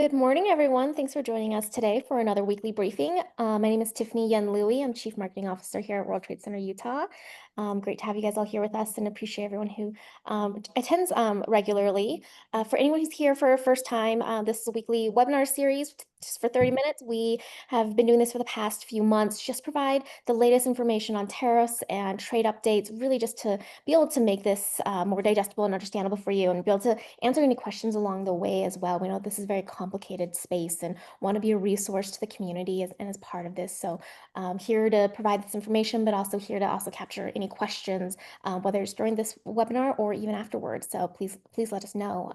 Good morning, everyone. Thanks for joining us today for another weekly briefing. My name is Tiffany Yen Louie. I'm Chief Marketing Officer here at World Trade Center, Utah. Great to have you guys all here with us and appreciate everyone who attends regularly. For anyone who's here for a first time, this is a weekly webinar series just for 30 minutes. We have been doing this for the past few months, just provide the latest information on tariffs and trade updates, really just to be able to make this more digestible and understandable for you and be able to answer any questions along the way as well. We know this is a very complicated space and want to be a resource to the community and as part of this. So here to provide this information, but also here to also capture any questions, whether it's during this webinar or even afterwards. So please let us know.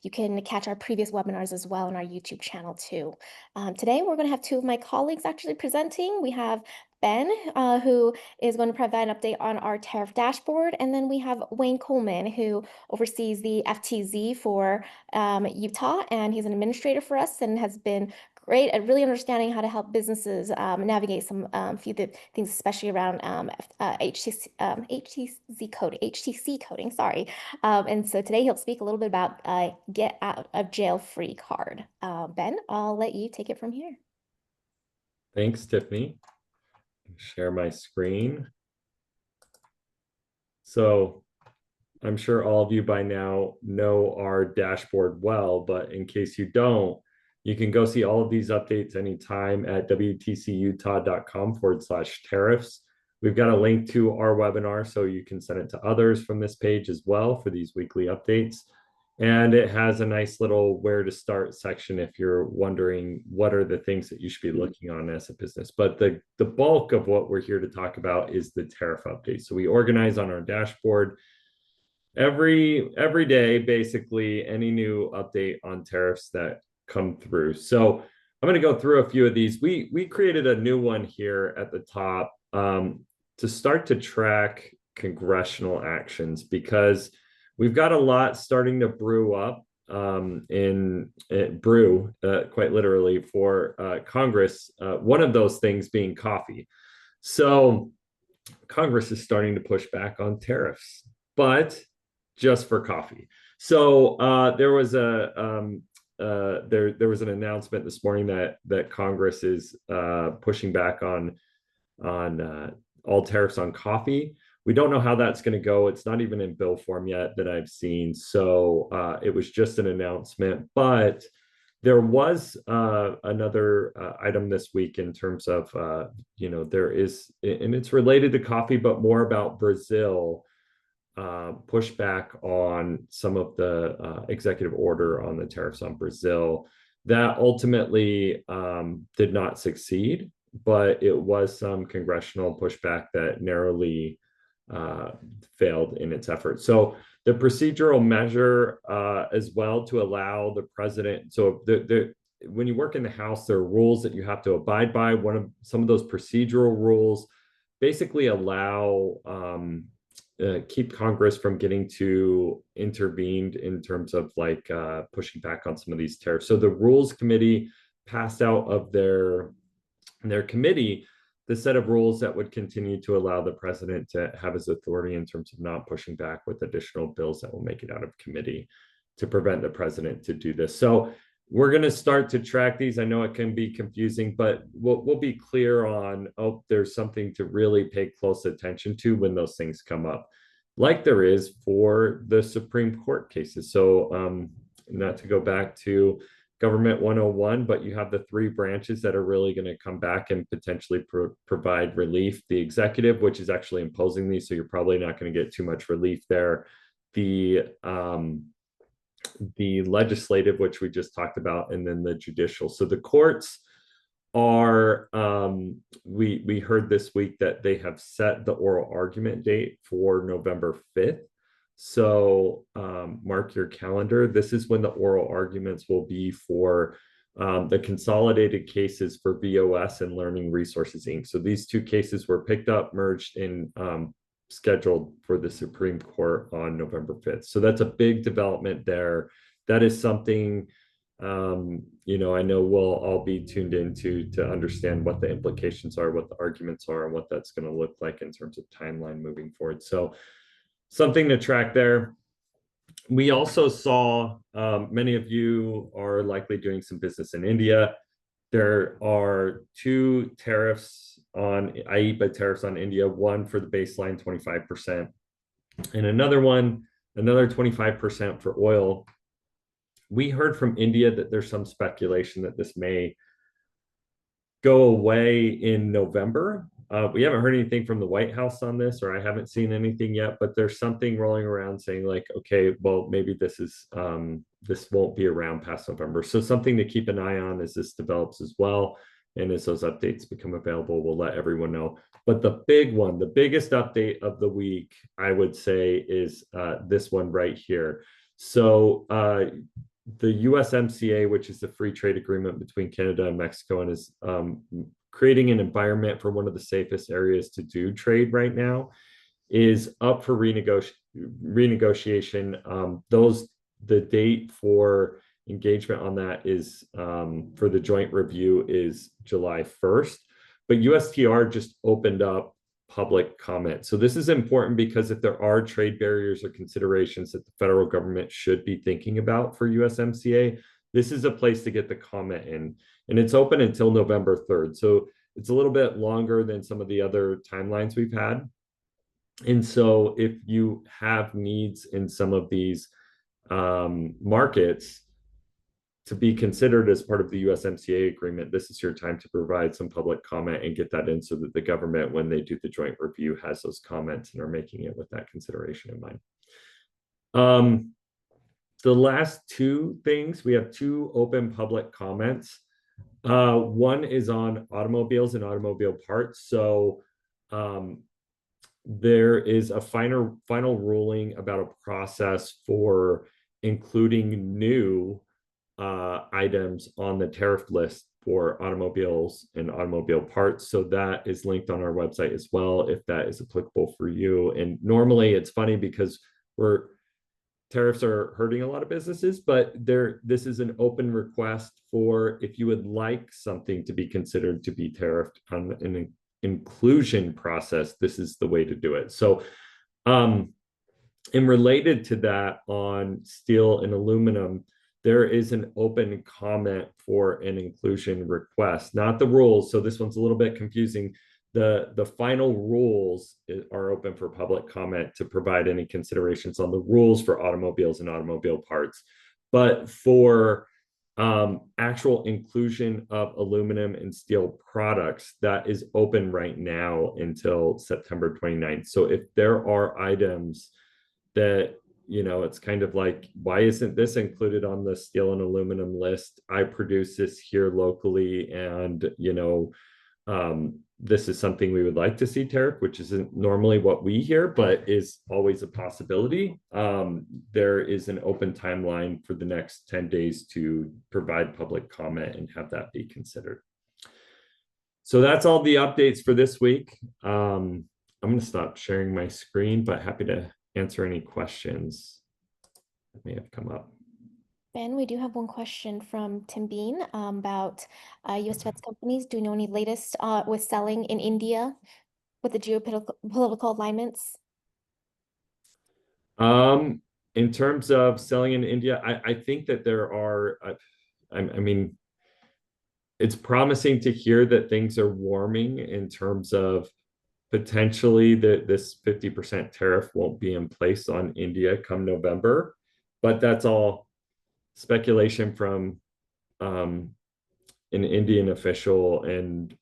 You can catch our previous webinars as well on our YouTube channel too. Today, we're going to have two of my colleagues actually presenting. We have Ben, who is going to provide an update on our tariff dashboard. And then we have Wayne Coleman, who oversees the FTZ for Utah. And he's an administrator for us and has been great at really understanding how to help businesses navigate some few things, especially around HTC coding, sorry. And so today he'll speak a little bit about get out of jail free card. Ben, I'll let you take it from here. Thanks, Tiffany. Share my screen. So I'm sure all of you by now know our dashboard well, but in case you don't, you can go see all of these updates anytime at wtcutah.com/tariffs. We've got a link to our webinar, so you can send it to others from this page as well for these weekly updates. And it has a nice little where to start section if you're wondering what are the things that you should be looking on as a business. But the bulk of what we're here to talk about is the tariff update. So we organize on our dashboard every day, basically, any new update on tariffs that come through. So I'm going to go through a few of these. We created a new one here at the top to start to track congressional actions, because we've got a lot starting to brew up quite literally for Congress. One of those things being coffee. So Congress is starting to push back on tariffs, but just for coffee. So there was an announcement this morning that Congress is pushing back on all tariffs on coffee. We don't know how that's going to go. It's not even in bill form yet that I've seen. So it was just an announcement. But there was another item this week in terms of, there is, and it's related to coffee, but more about Brazil pushback on some of the executive order on the tariffs on Brazil. That ultimately did not succeed, but it was some congressional pushback that narrowly failed in its effort. So the procedural measure as well to allow the president, so when you work in the House, there are rules that you have to abide by. Some of those procedural rules basically allow keep Congress from getting too intervened in terms of like pushing back on some of these tariffs. So the Rules Committee passed out of their committee the set of rules that would continue to allow the president to have his authority in terms of not pushing back with additional bills that will make it out of committee to prevent the president to do this. So we're going to start to track these. I know it can be confusing, but we'll be clear on, there's something to really pay close attention to when those things come up, like there is for the Supreme Court cases. So not to go back to Government 101, but you have the three branches that are really going to come back and potentially provide relief. The executive, which is actually imposing these, so you're probably not going to get too much relief there. The legislative, which we just talked about, and then the judicial. So the courts are, we heard this week that they have set the oral argument date for November 5th. So mark your calendar. This is when the oral arguments will be for the consolidated cases for BOS and Learning Resources, Inc. So these two cases were picked up, merged, and scheduled for the Supreme Court on November 5th. So that's a big development there. That is something, I know we'll all be tuned into to understand what the implications are, what the arguments are, and what that's going to look like in terms of timeline moving forward. So something to track there. We also saw many of you are likely doing some business in India. There are two tariffs on IEEPA tariffs on India, one for the baseline 25%, and another 25% for oil. We heard from India that there's some speculation that this may go away in November. We haven't heard anything from the White House on this, or I haven't seen anything yet, but there's something rolling around saying like, okay, well, maybe this won't be around past November. So something to keep an eye on as this develops as well. And as those updates become available, we'll let everyone know. But the big one, the biggest update of the week, I would say, is this one right here. So the USMCA, which is the free trade agreement between Canada and Mexico, and is creating an environment for one of the safest areas to do trade right now, is up for renegotiation. The date for engagement on that is for the joint review is July 1st, but USTR just opened up public comment. So this is important because if there are trade barriers or considerations that the federal government should be thinking about for USMCA, this is a place to get the comment in. And it's open until November 3rd. So it's a little bit longer than some of the other timelines we've had. And so if you have needs in some of these markets to be considered as part of the USMCA agreement, this is your time to provide some public comment and get that in so that the government, when they do the joint review, has those comments and are making it with that consideration in mind. The last two things, we have two open public comments. One is on automobiles and automobile parts. So there is a final ruling about a process for including new items on the tariff list for automobiles and automobile parts. So that is linked on our website as well, if that is applicable for you. And normally it's funny because tariffs are hurting a lot of businesses, but this is an open request for if you would like something to be considered to be tariffed on an inclusion process, this is the way to do it. So and related to that, on steel and aluminum, there is an open comment for an inclusion request, not the rules. So this one's a little bit confusing. The final rules are open for public comment to provide any considerations on the rules for automobiles and automobile parts. But for actual inclusion of aluminum and steel products, that is open right now until September 29th. So if there are items that, it's kind of like, why isn't this included on the steel and aluminum list? I produce this here locally, and this is something we would like to see tariff, which isn't normally what we hear, but is always a possibility. There is an open timeline for the next 10 days to provide public comment and have that be considered. So that's all the updates for this week. I'm going to stop sharing my screen, but happy to answer any questions that may have come up. Ben, we do have one question from Tim Bean about U.S. defense companies. Do you know any latest with selling in India with the geopolitical alignments? In terms of selling in India, I think that there are, I mean, it's promising to hear that things are warming in terms of potentially that this 50% tariff won't be in place on India come November, but that's all speculation from an Indian official. And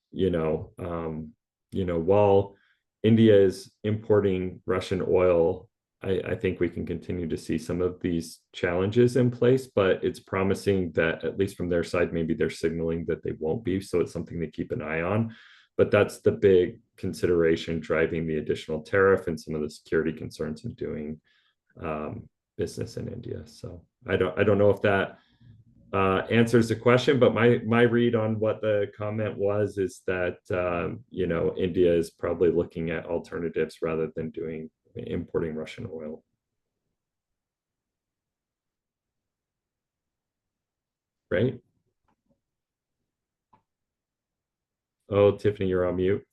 while India is importing Russian oil, I think we can continue to see some of these challenges in place, but it's promising that at least from their side, maybe they're signaling that they won't be. So it's something to keep an eye on. But that's the big consideration driving the additional tariff and some of the security concerns in doing business in India. So I don't know if that answers the question, but my read on what the comment was is that India is probably looking at alternatives rather than importing Russian oil. Right? Oh, Tiffany, you're on mute.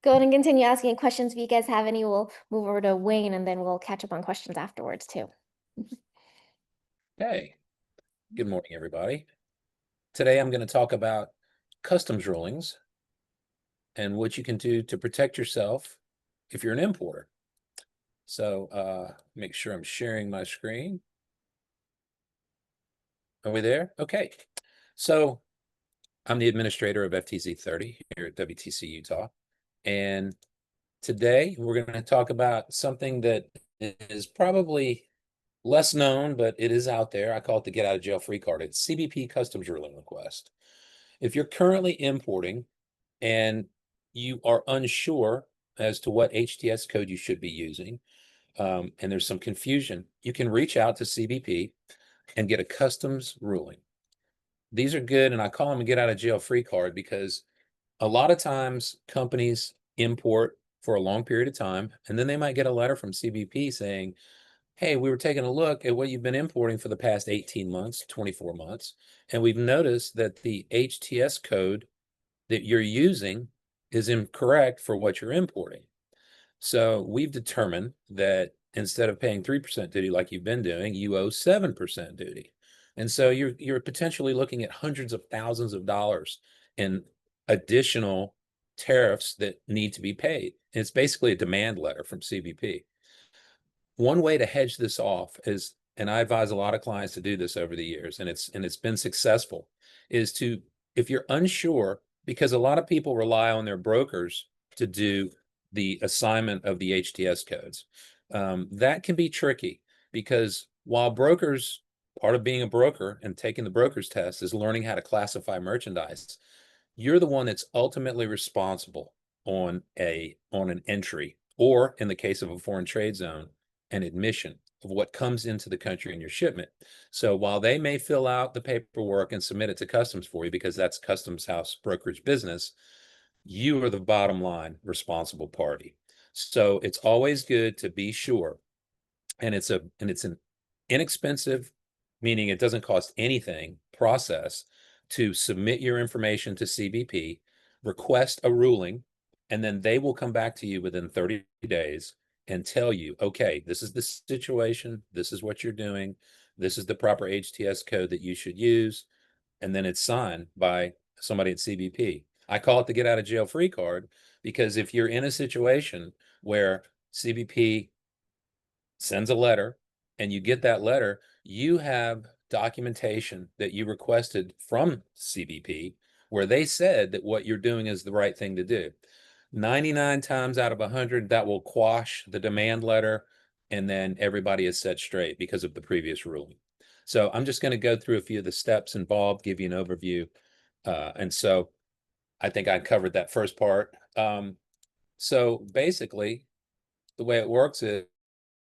Go ahead and continue asking questions. If you guys have any, we'll move over to Wayne, and then we'll catch up on questions afterwards too. Hey, good morning, everybody. Today I'm going to talk about customs rulings and what you can do to protect yourself if you're an importer. So make sure I'm sharing my screen. Are we there? Okay. So I'm the administrator of FTZ 30 here at WTC Utah. And today we're going to talk about something that is probably less known, but it is out there. I call it the get out of jail free card. It's CBP customs ruling request. If you're currently importing and you are unsure as to what HTS code you should be using, and there's some confusion, you can reach out to CBP and get a customs ruling. These are good, and I call them a get out of jail free card because a lot of times companies import for a long period of time, and then they might get a letter from CBP saying, hey, we were taking a look at what you've been importing for the past 18 months, 24 months, and we've noticed that the HTS code that you're using is incorrect for what you're importing. So we've determined that instead of paying 3% duty like you've been doing, you owe 7% duty. And so you're potentially looking at hundreds of thousands of dollars in additional tariffs that need to be paid. And it's basically a demand letter from CBP. One way to hedge this off is, and I advise a lot of clients to do this over the years, and it's been successful, is to, if you're unsure, because a lot of people rely on their brokers to do the assignment of the HTS codes. That can be tricky because while brokers, part of being a broker and taking the broker's test is learning how to classify merchandise, you're the one that's ultimately responsible on an entry, or in the case of a foreign trade zone, an admission of what comes into the country in your shipment. So while they may fill out the paperwork and submit it to customs for you, because that's customs house brokerage business, you are the bottom line responsible party. So it's always good to be sure. And it's an inexpensive, meaning it doesn't cost anything, process to submit your information to CBP, request a ruling, and then they will come back to you within 30 days and tell you, okay, this is the situation, this is what you're doing, this is the proper HTS code that you should use, and then it's signed by somebody at CBP. I call it the get out of jail free card because if you're in a situation where CBP sends a letter and you get that letter, you have documentation that you requested from CBP where they said that what you're doing is the right thing to do. 99 times out of 100, that will quash the demand letter, and then everybody is set straight because of the previous ruling. So I'm just going to go through a few of the steps involved, give you an overview. And so I think I covered that first part. So basically, the way it works is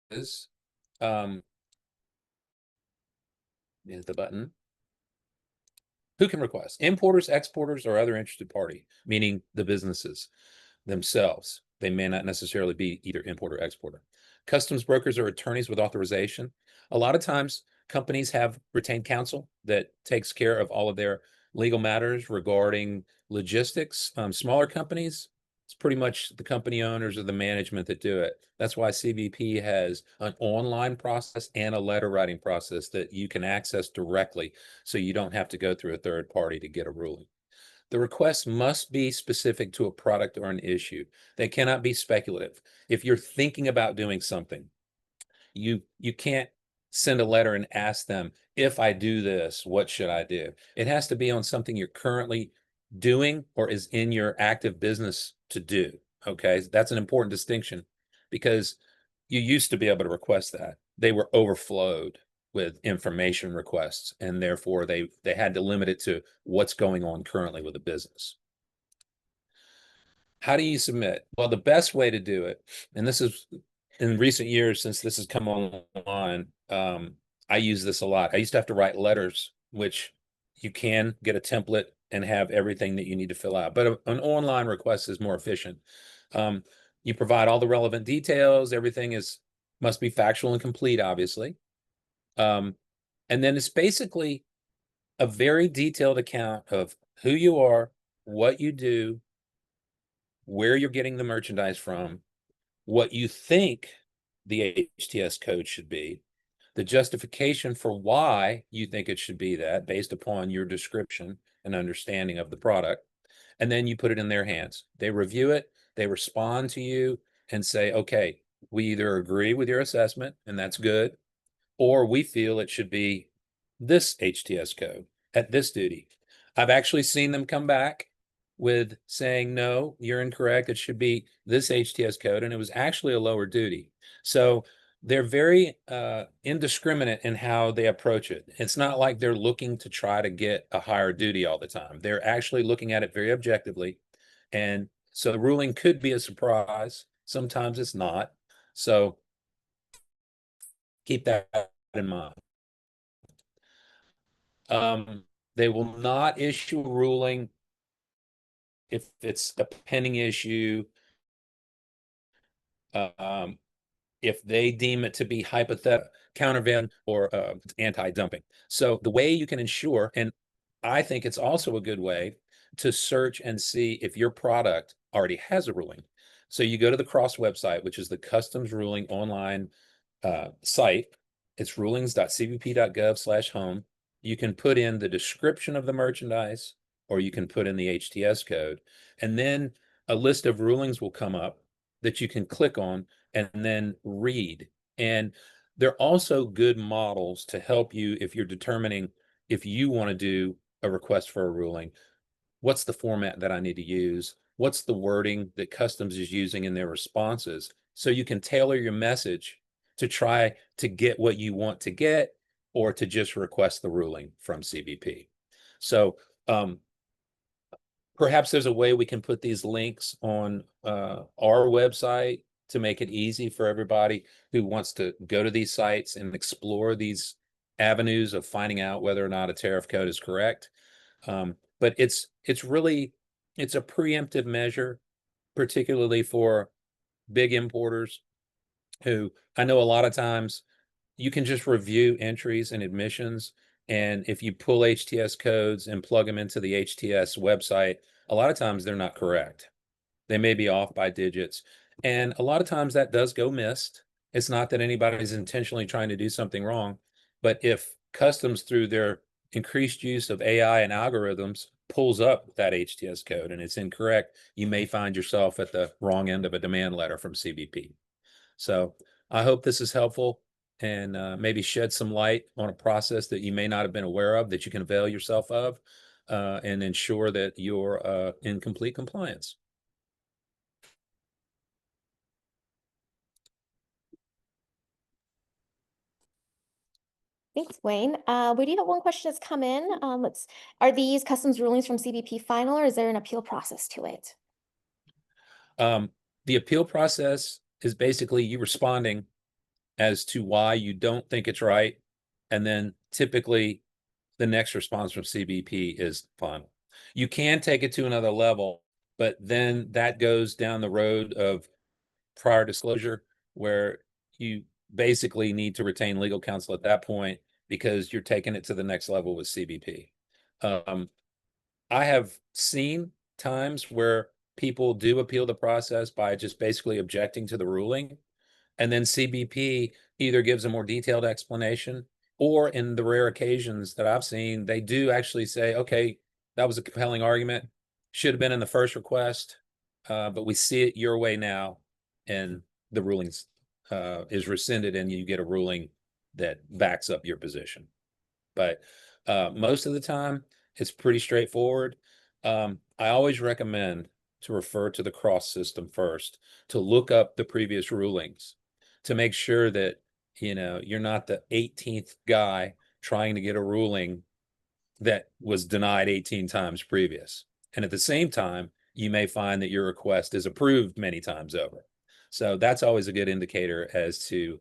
is the button. Who can request? Importers, exporters, or other interested party, meaning the businesses themselves. They may not necessarily be either importer or exporter. Customs brokers or attorneys with authorization. A lot of times, companies have retained counsel that takes care of all of their legal matters regarding logistics. Smaller companies, it's pretty much the company owners or the management that do it. That's why CBP has an online process and a letter writing process that you can access directly, so you don't have to go through a third party to get a ruling. The request must be specific to a product or an issue. They cannot be speculative. If you're thinking about doing something, you can't send a letter and ask them, if I do this, what should I do? It has to be on something you're currently doing or is in your active business to do. Okay, that's an important distinction because you used to be able to request that. They were overflowed with information requests, and therefore they had to limit it to what's going on currently with the business. How do you submit? Well, the best way to do it, and this is in recent years since this has come online, I use this a lot. I used to have to write letters, which you can get a template and have everything that you need to fill out, but an online request is more efficient. You provide all the relevant details. Everything must be factual and complete, obviously. And then it's basically a very detailed account of who you are, what you do, where you're getting the merchandise from, what you think the HTS code should be, the justification for why you think it should be that based upon your description and understanding of the product. And then you put it in their hands. They review it, they respond to you and say, okay, we either agree with your assessment, and that's good, or we feel it should be this HTS code at this duty. I've actually seen them come back with saying, no, you're incorrect. It should be this HTS code. And it was actually a lower duty. So they're very indiscriminate in how they approach it. It's not like they're looking to try to get a higher duty all the time. They're actually looking at it very objectively. And so the ruling could be a surprise. Sometimes it's not. So keep that in mind. They will not issue a ruling if it's a pending issue, if they deem it to be hypothetical, countervailing, or anti-dumping. So the way you can ensure, and I think it's also a good way to search and see if your product already has a ruling. So you go to the CROSS website, which is the customs ruling online site. It's rulings.cbp.gov/home. You can put in the description of the merchandise, or you can put in the HTS code, and then a list of rulings will come up that you can click on and then read. And they're also good models to help you if you're determining if you want to do a request for a ruling. What's the format that I need to use? What's the wording that Customs is using in their responses? So you can tailor your message to try to get what you want to get, or to just request the ruling from CBP. So perhaps there's a way we can put these links on our website to make it easy for everybody who wants to go to these sites and explore these avenues of finding out whether or not a tariff code is correct. But it's a preemptive measure, particularly for big importers who, I know a lot of times you can just review entries and admissions. And if you pull HTS codes and plug them into the HTS website, a lot of times they're not correct. They may be off by digits. And a lot of times that does go missed. It's not that anybody's intentionally trying to do something wrong, but if Customs, through their increased use of AI and algorithms, pulls up that HTS code and it's incorrect, you may find yourself at the wrong end of a demand letter from CBP. So I hope this is helpful and maybe shed some light on a process that you may not have been aware of, that you can avail yourself of, and ensure that you're in complete compliance. Thanks, Wayne. We do have one question that's come in. Are these customs rulings from CBP final, or is there an appeal process to it? The appeal process is basically you responding as to why you don't think it's right. And then typically the next response from CBP is final. You can take it to another level, but then that goes down the road of prior disclosure, where you basically need to retain legal counsel at that point because you're taking it to the next level with CBP. I have seen times where people do appeal the process by just basically objecting to the ruling, and then CBP either gives a more detailed explanation, or in the rare occasions that I've seen, they do actually say, okay, that was a compelling argument, should have been in the first request, but we see it your way now, and the ruling is rescinded and you get a ruling that backs up your position. But most of the time, it's pretty straightforward. I always recommend to refer to the CROSS system first, to look up the previous rulings, to make sure that you're not the 18th guy trying to get a ruling that was denied 18 times previous. And at the same time, you may find that your request is approved many times over. So that's always a good indicator as to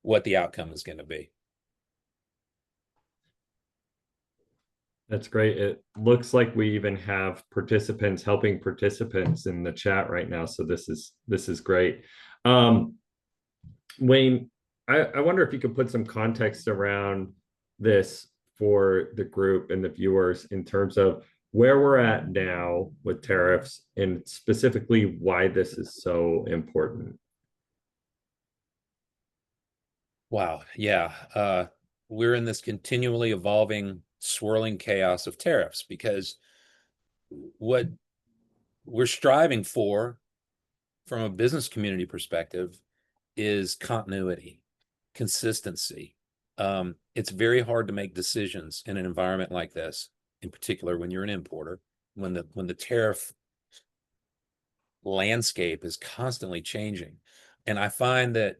what the outcome is going to be. That's great. It looks like we even have participants helping participants in the chat right now. So this is great. Wayne, I wonder if you could put some context around this for the group and the viewers in terms of where we're at now with tariffs, and specifically why this is so important. Wow. Yeah. We're in this continually evolving, swirling chaos of tariffs because what we're striving for from a business community perspective is continuity, consistency. It's very hard to make decisions in an environment like this, in particular when you're an importer, when the tariff landscape is constantly changing. And I find that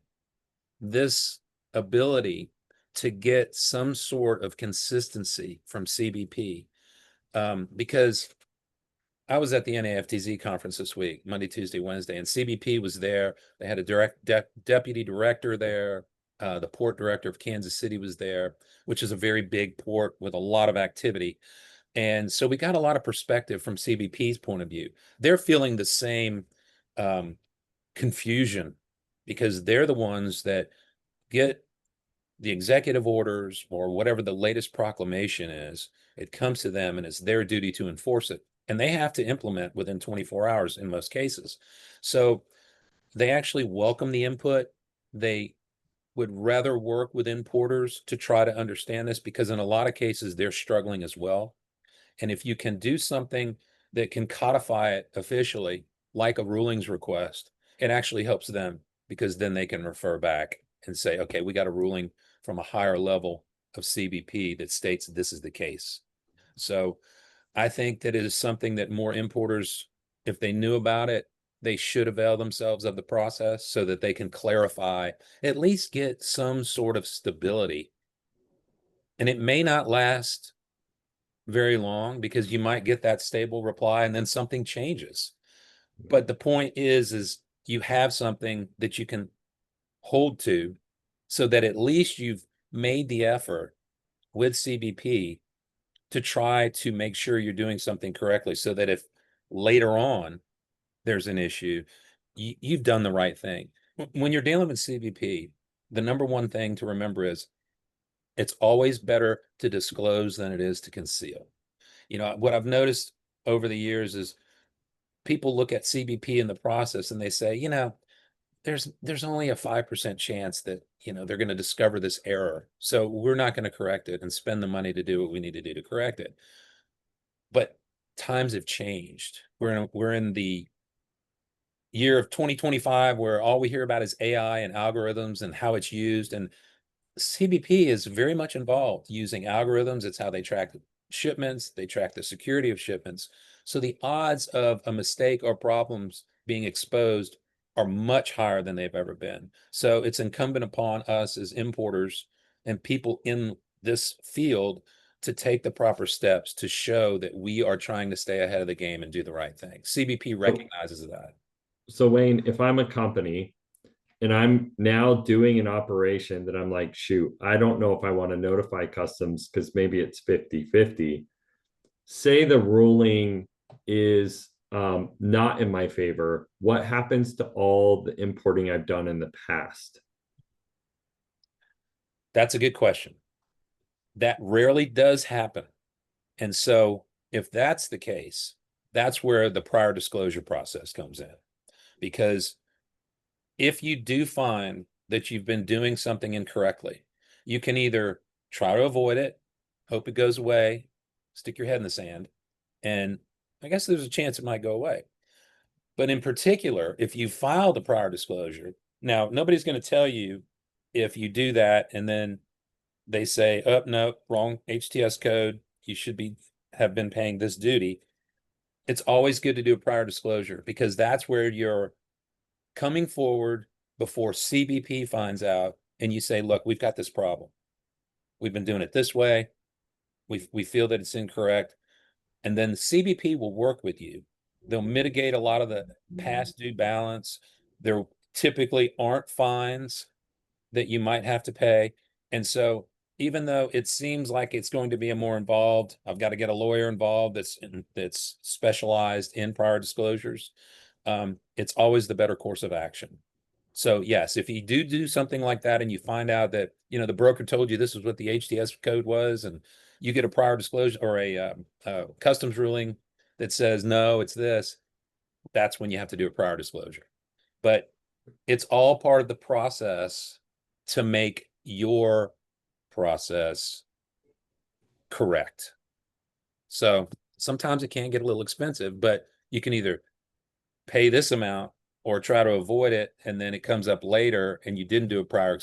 this ability to get some sort of consistency from CBP, because I was at the NAFTZ conference this week, Monday, Tuesday, Wednesday, and CBP was there. They had a deputy director there. The port director of Kansas City was there, which is a very big port with a lot of activity. And so we got a lot of perspective from CBP's point of view. They're feeling the same confusion because they're the ones that get the executive orders or whatever the latest proclamation is. It comes to them and it's their duty to enforce it. And they have to implement within 24 hours in most cases. So they actually welcome the input. They would rather work with importers to try to understand this because in a lot of cases, they're struggling as well. And if you can do something that can codify it officially, like a rulings request, it actually helps them because then they can refer back and say, okay, we got a ruling from a higher level of CBP that states this is the case. So I think that it is something that more importers, if they knew about it, they should avail themselves of the process so that they can clarify, at least get some sort of stability. And it may not last very long because you might get that stable reply and then something changes. But the point is you have something that you can hold to so that at least you've made the effort with CBP to try to make sure you're doing something correctly so that if later on there's an issue, you've done the right thing. When you're dealing with CBP, the number one thing to remember is it's always better to disclose than it is to conceal. You know, what I've noticed over the years is people look at CBP in the process and they say, you know, there's only a 5% chance that, you know, they're going to discover this error. So we're not going to correct it and spend the money to do what we need to do to correct it. But times have changed. We're in the year of 2025 where all we hear about is AI and algorithms and how it's used. And CBP is very much involved using algorithms. It's how they track shipments, they track the security of shipments. So the odds of a mistake or problems being exposed are much higher than they've ever been. So it's incumbent upon us as importers and people in this field to take the proper steps to show that we are trying to stay ahead of the game and do the right thing. CBP recognizes that. So Wayne, if I'm a company and I'm now doing an operation that I'm like, shoot, I don't know if I want to notify customs because maybe it's 50-50. Say the ruling is not in my favor. What happens to all the importing I've done in the past? That's a good question. That rarely does happen. And so if that's the case, that's where the prior disclosure process comes in. Because if you do find that you've been doing something incorrectly, you can either try to avoid it, hope it goes away, stick your head in the sand, and I guess there's a chance it might go away. But in particular, if you file the prior disclosure, now nobody's going to tell you if you do that and then they say, oh, no, wrong HTS code, you should have been paying this duty. It's always good to do a prior disclosure because that's where you're coming forward before CBP finds out and you say, look, we've got this problem. We've been doing it this way. We feel that it's incorrect. And then the CBP will work with you. They'll mitigate a lot of the past due balance. There typically aren't fines that you might have to pay. And so even though it seems like it's going to be a more involved, I've got to get a lawyer involved that's specialized in prior disclosures. It's always the better course of action. So yes, if you do something like that and you find out that, you know, the broker told you this is what the HTS code was and you get a prior disclosure or a customs ruling that says, no, it's this, that's when you have to do a prior disclosure. But it's all part of the process to make your process correct. So sometimes it can get a little expensive, but you can either pay this amount or try to avoid it, and then it comes up later and you didn't do a prior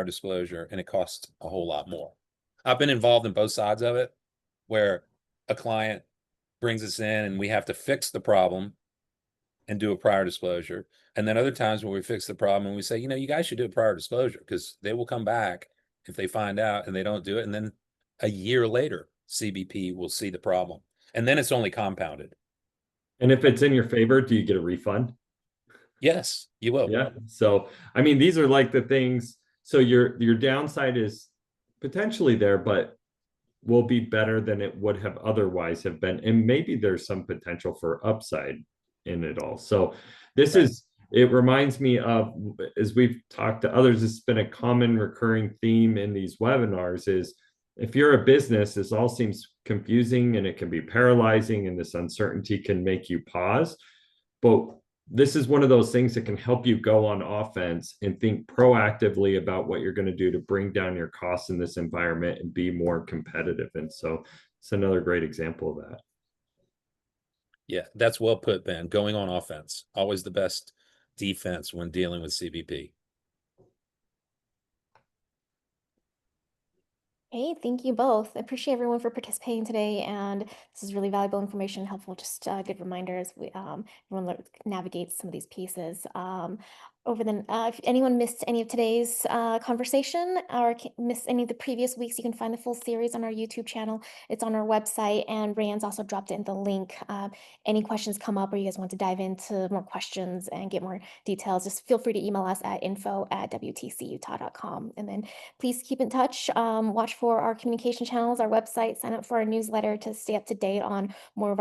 disclosure and it costs a whole lot more. I've been involved in both sides of it, where a client brings us in and we have to fix the problem and do a prior disclosure. And then other times when we fix the problem and we say, you guys should do a prior disclosure, because they will come back if they find out and they don't do it. And then a year later, CBP will see the problem. And then it's only compounded. And if it's in your favor, do you get a refund? Yes, you will. Yeah. So, I mean, these are like the things. So your downside is potentially there, but will be better than it would have otherwise have been. And maybe there's some potential for upside in it all. So this Right. it reminds me of, as we've talked to others, it's been a common recurring theme in these webinars is, if you're a business, this all seems confusing and it can be paralyzing, and this uncertainty can make you pause. But this is one of those things that can help you go on offense and think proactively about what you're going to do to bring down your costs in this environment and be more competitive. And so it's another great example of that. Yeah, that's well put, Ben. Going on offense, always the best defense when dealing with CBP. Hey, thank you both. I appreciate everyone for participating today, and this is really valuable information, helpful, just good reminders. Everyone navigates some of these pieces. If anyone missed any of today's conversation or missed any of the previous weeks, you can find the full series on our YouTube channel. It's on our website, and Rand's also dropped in the link. Any questions come up or you guys want to dive into more questions and get more details, just feel free to email us at info@wtcutah.com. And then please keep in touch. Watch for our communication channels, our website, sign up for our newsletter to stay up to date on more of